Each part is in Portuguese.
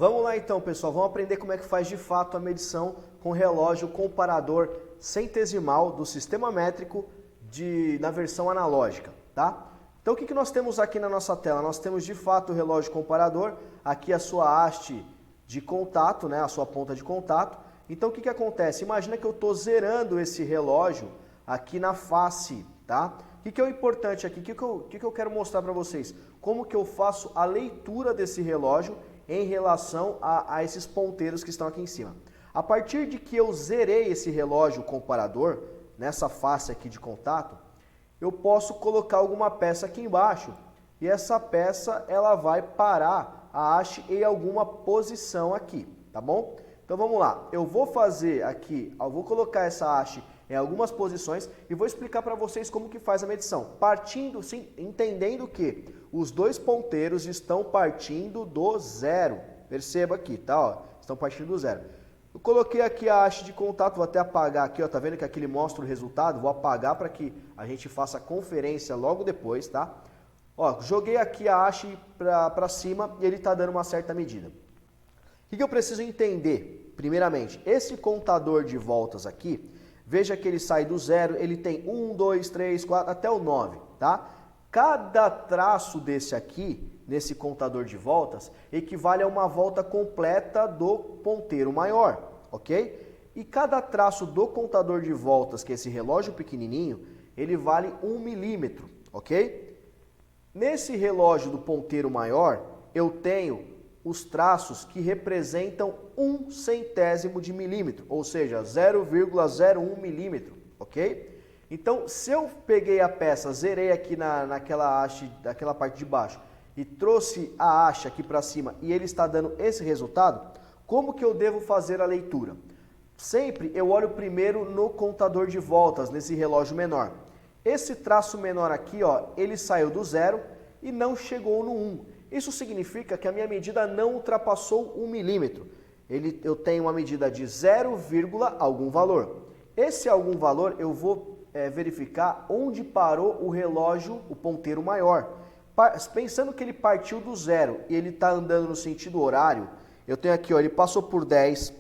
Vamos lá então, pessoal, vamos aprender como é que faz de fato a medição com relógio comparador centesimal do sistema métrico na versão analógica, tá? Então o que nós temos aqui na nossa tela? Nós temos de fato o relógio comparador, aqui a sua haste de contato, né, a sua ponta de contato. Então o que acontece? Imagina que eu estou zerando esse relógio aqui na face, tá? O que é o importante aqui? O que eu quero mostrar para vocês? Como que eu faço a leitura desse relógio em relação a esses ponteiros que estão aqui em cima. A partir de que eu zerei esse relógio comparador, nessa face aqui de contato, eu posso colocar alguma peça aqui embaixo e essa peça ela vai parar a haste em alguma posição aqui, tá bom? Então vamos lá, eu vou fazer aqui, eu vou colocar essa haste em algumas posições e vou explicar para vocês como que faz a medição. Partindo, sim, entendendo que os dois ponteiros estão partindo do zero. Perceba aqui, tá? Ó, estão partindo do zero. Eu coloquei aqui a haste de contato, vou até apagar aqui, ó, tá vendo que aqui ele mostra o resultado? Vou apagar para que a gente faça a conferência logo depois, tá? Ó, joguei aqui a haste para cima e ele está dando uma certa medida. O que eu preciso entender? Primeiramente, esse contador de voltas aqui, veja que ele sai do zero, ele tem 1, 2, 3, 4, até o 9, tá? Cada traço desse aqui, nesse contador de voltas, equivale a uma volta completa do ponteiro maior, ok? E cada traço do contador de voltas, que é esse relógio pequenininho, ele vale 1 milímetro, ok? Nesse relógio do ponteiro maior, eu tenho os traços que representam 1 centésimo de milímetro, ou seja, 0,01 milímetro, ok? Então, se eu peguei a peça, zerei aqui naquela haste, daquela parte de baixo, e trouxe a haste aqui para cima e ele está dando esse resultado, como que eu devo fazer a leitura? Sempre eu olho primeiro no contador de voltas, nesse relógio menor. Esse traço menor aqui, ó, ele saiu do zero e não chegou no 1. Isso significa que a minha medida não ultrapassou 1 milímetro. Eu tenho uma medida de 0, algum valor. Esse algum valor eu vou verificar onde parou o relógio, o ponteiro maior. Pensando que ele partiu do zero e ele está andando no sentido horário, eu tenho aqui, ó, ele passou por 10,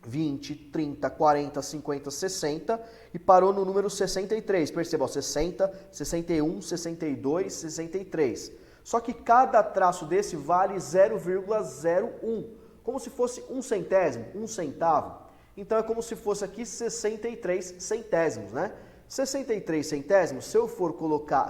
20, 30, 40, 50, 60 e parou no número 63. Perceba, ó, 60, 61, 62, 63. Só que cada traço desse vale 0,01, como se fosse 1 centésimo, 1 centavo. Então é como se fosse aqui 63 centésimos, né? 63 centésimos, se eu for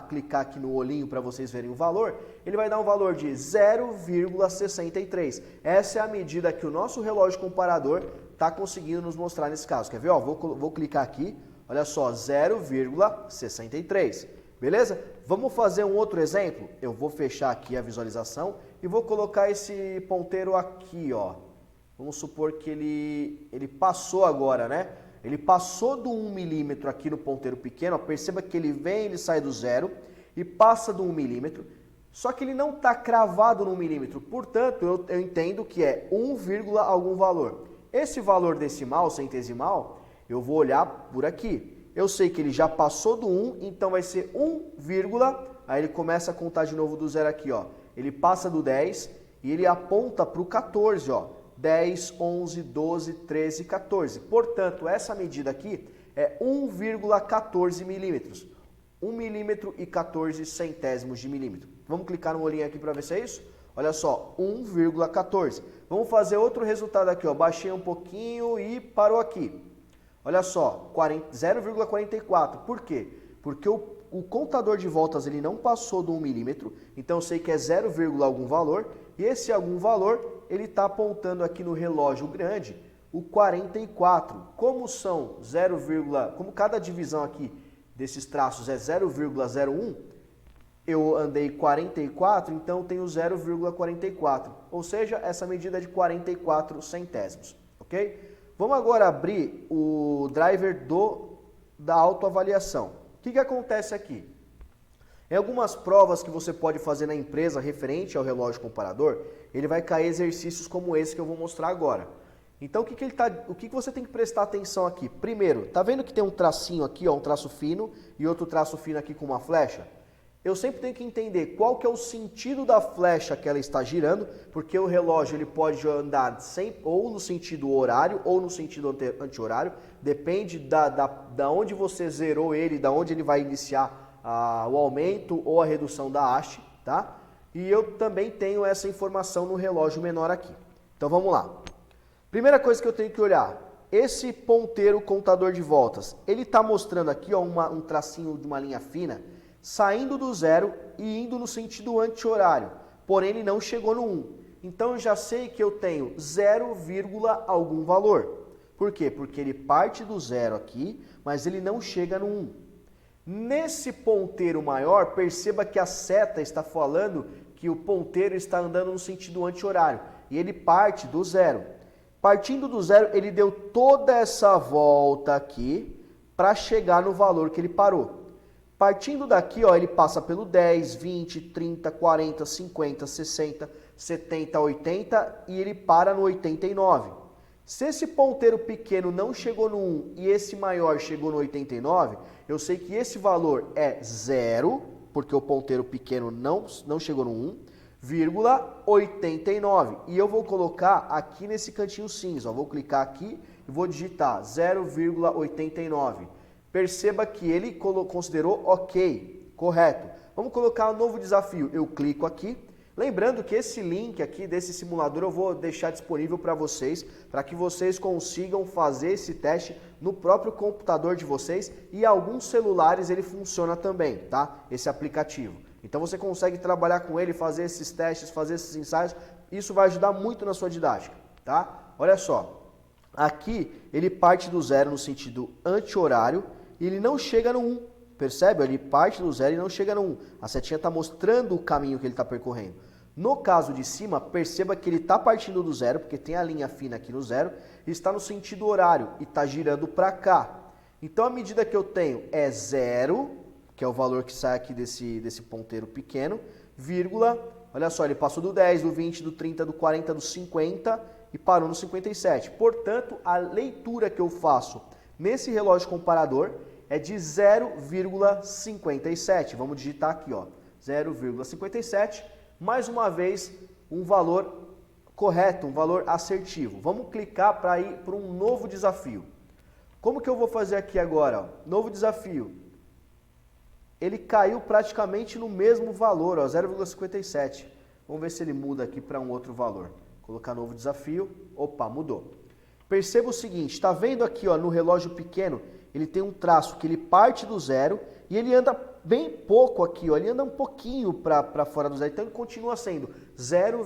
clicar aqui no olhinho para vocês verem o valor, ele vai dar um valor de 0,63. Essa é a medida que o nosso relógio comparador está conseguindo nos mostrar nesse caso. Quer ver? Ó, vou clicar aqui, olha só, 0,63. Beleza? Vamos fazer um outro exemplo? Eu vou fechar aqui a visualização e vou colocar esse ponteiro aqui, ó. Vamos supor que ele passou agora, né? Ele passou do 1 milímetro aqui no ponteiro pequeno, ó. Perceba que ele vem, ele sai do zero e passa do 1 milímetro, só que ele não está cravado no 1 milímetro, portanto eu entendo que é 1, algum valor. Esse valor decimal, centesimal, eu vou olhar por aqui. Eu sei que ele já passou do 1, então vai ser 1, aí ele começa a contar de novo do zero aqui, ó. Ele passa do 10 e ele aponta para o 14, ó. 10, 11, 12, 13, 14. Portanto, essa medida aqui é 1,14 milímetros. 1 milímetro e 14 centésimos de milímetro. Vamos clicar no olhinho aqui para ver se é isso? Olha só, 1,14. Vamos fazer outro resultado aqui, ó. Baixei um pouquinho e parou aqui. Olha só, 0,44. Por quê? Porque o contador de voltas ele não passou do 1 milímetro, então eu sei que é 0, algum valor, e esse algum valor ele está apontando aqui no relógio grande o 44. Como são como cada divisão aqui desses traços é 0,01, eu andei 44, então eu tenho 0,44, ou seja, essa medida é de 44 centésimos, ok? Vamos agora abrir o driver da autoavaliação. O que acontece aqui? Em algumas provas que você pode fazer na empresa referente ao relógio comparador, ele vai cair exercícios como esse que eu vou mostrar agora. Então, o que você tem que prestar atenção aqui? Primeiro, tá vendo que tem um tracinho aqui, ó, um traço fino e outro traço fino aqui com uma flecha? eu sempre tenho que entender qual que é o sentido da flecha que ela está girando, porque o relógio ele pode andar sempre, ou no sentido horário ou no sentido anti-horário, depende da onde você zerou ele, da onde ele vai iniciar o aumento ou a redução da haste, tá? E eu também tenho essa informação no relógio menor aqui. Então vamos lá. Primeira coisa que eu tenho que olhar, esse ponteiro contador de voltas, ele está mostrando aqui ó, um tracinho de uma linha fina, saindo do zero e indo no sentido anti-horário, porém ele não chegou no 1. Então eu já sei que eu tenho 0, algum valor. Por quê? Porque ele parte do zero aqui, mas ele não chega no 1. Nesse ponteiro maior, perceba que a seta está falando que o ponteiro está andando no sentido anti-horário e ele parte do zero. Partindo do zero, ele deu toda essa volta aqui para chegar no valor que ele parou. Partindo daqui, ó, ele passa pelo 10, 20, 30, 40, 50, 60, 70, 80 e ele para no 89. Se esse ponteiro pequeno não chegou no 1 e esse maior chegou no 89, eu sei que esse valor é 0, porque o ponteiro pequeno não chegou no 1, 0,89. E eu vou colocar aqui nesse cantinho cinza, ó, vou clicar aqui e vou digitar 0,89. Perceba que ele considerou ok, correto. Vamos colocar um novo desafio. Eu clico aqui. Lembrando que esse link aqui desse simulador eu vou deixar disponível para vocês, para que vocês consigam fazer esse teste no próprio computador de vocês e alguns celulares ele funciona também, tá? Esse aplicativo. Então você consegue trabalhar com ele, fazer esses testes, fazer esses ensaios, isso vai ajudar muito na sua didática, tá? Olha só, aqui ele parte do zero no sentido anti-horário e ele não chega no 1, percebe? Ele parte do zero e não chega no 1. A setinha está mostrando o caminho que ele está percorrendo. No caso de cima, perceba que ele está partindo do zero, porque tem a linha fina aqui no zero, e está no sentido horário e está girando para cá. Então a medida que eu tenho é 0, que é o valor que sai aqui desse ponteiro pequeno, vírgula, olha só, ele passou do 10, do 20, do 30, do 40, do 50 e parou no 57. Portanto, a leitura que eu faço nesse relógio comparador é de 0,57. Vamos digitar aqui, ó, 0,57. Mais uma vez, um valor correto, um valor assertivo. Vamos clicar para ir para um novo desafio. Como que eu vou fazer aqui agora? Ó? Novo desafio. Ele caiu praticamente no mesmo valor, 0,57. Vamos ver se ele muda aqui para um outro valor. Colocar novo desafio. Opa, mudou. Perceba o seguinte, está vendo aqui ó, no relógio pequeno, ele tem um traço que ele parte do zero e ele anda bem pouco aqui, ó, ele anda um pouquinho para fora do zero, então ele continua sendo 0,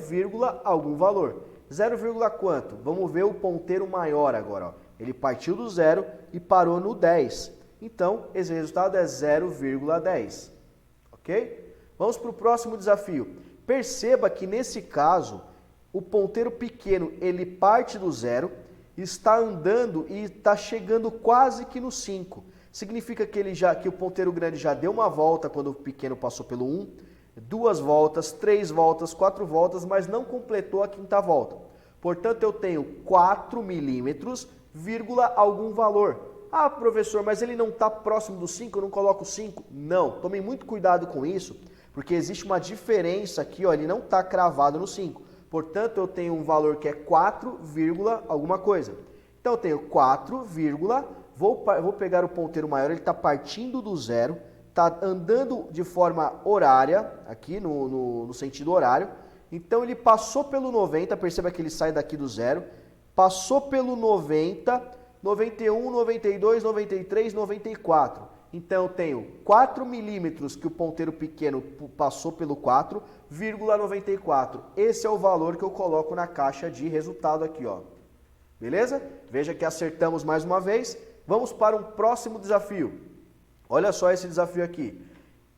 algum valor. 0, quanto? Vamos ver o ponteiro maior agora. Ó. Ele partiu do zero e parou no 10. Então, esse resultado é 0,10. Ok? Vamos para o próximo desafio. Perceba que nesse caso, o ponteiro pequeno ele parte do zero, está andando e está chegando quase que no 5. Significa que, que o ponteiro grande já deu uma volta quando o pequeno passou pelo 1, 2 voltas, 3 voltas, 4 voltas, mas não completou a quinta volta. Portanto, eu tenho 4 milímetros, algum valor. Ah, professor, mas ele não está próximo do 5, eu não coloco 5? Não, tome muito cuidado com isso, porque existe uma diferença aqui, ó, ele não está cravado no 5. Portanto, eu tenho um valor que é 4, alguma coisa. Então, eu tenho 4, vou pegar o ponteiro maior, ele está partindo do zero, está andando de forma horária, aqui no sentido horário. Então, ele passou pelo 90, perceba que ele sai daqui do zero, passou pelo 90, 91, 92, 93, 94. Então, eu tenho 4 milímetros que o ponteiro pequeno passou pelo 4,94. Esse é o valor que eu coloco na caixa de resultado aqui, ó. Beleza? Veja que acertamos mais uma vez. Vamos para um próximo desafio. Olha só esse desafio aqui.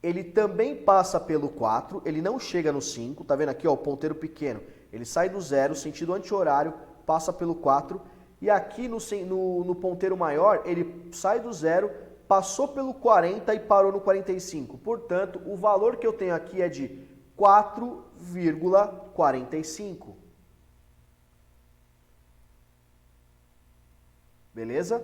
Ele também passa pelo 4, ele não chega no 5. Tá vendo aqui, ó, o ponteiro pequeno. Ele sai do zero, sentido anti-horário, passa pelo 4. E aqui no ponteiro maior, ele sai do zero, passou pelo 40 e parou no 45. Portanto, o valor que eu tenho aqui é de 4,45. Beleza?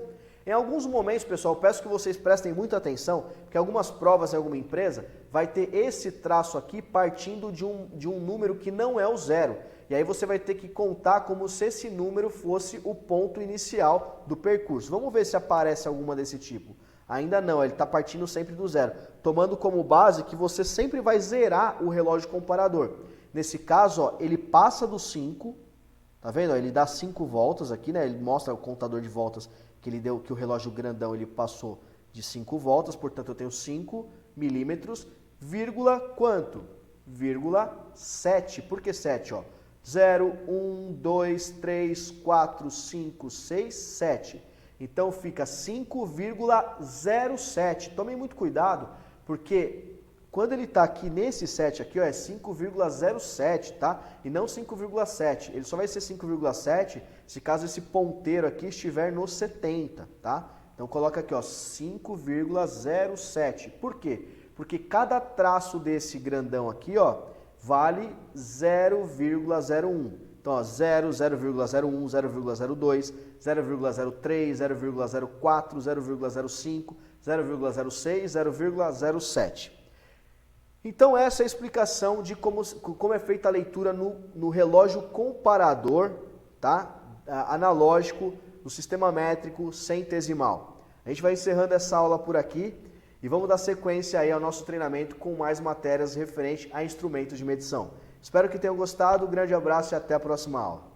Em alguns momentos, pessoal, eu peço que vocês prestem muita atenção, porque algumas provas em alguma empresa vai ter esse traço aqui partindo de um número que não é o zero. E aí você vai ter que contar como se esse número fosse o ponto inicial do percurso. Vamos ver se aparece alguma desse tipo. Ainda não, ele está partindo sempre do zero, tomando como base que você sempre vai zerar o relógio comparador. Nesse caso, ó, ele passa dos 5, tá vendo? Ele dá 5 voltas aqui, né? Ele mostra o contador de voltas que ele deu, que o relógio grandão ele passou de 5 voltas, portanto eu tenho 5 milímetros, vírgula quanto? Vírgula 7. Por que 7? Ó? 0, 1, 2, 3, 4, 5, 6, 7. Então fica 5,07. Tomem muito cuidado, porque quando ele está aqui nesse 7 aqui, ó, é 5,07, tá? E não 5,7. Ele só vai ser 5,7 se caso esse ponteiro aqui estiver no 70, tá? Então coloca aqui, ó, 5,07. Por quê? Porque cada traço desse grandão aqui, ó, vale 0,01. Então, ó, 0, 0,01, 0,02, 0,03, 0,04, 0,05, 0,06, 0,07. Então, essa é a explicação de como é feita a leitura no relógio comparador, tá? Analógico, no sistema métrico centesimal. A gente vai encerrando essa aula por aqui e vamos dar sequência aí ao nosso treinamento com mais matérias referentes a instrumentos de medição. Espero que tenham gostado, um grande abraço e até a próxima aula.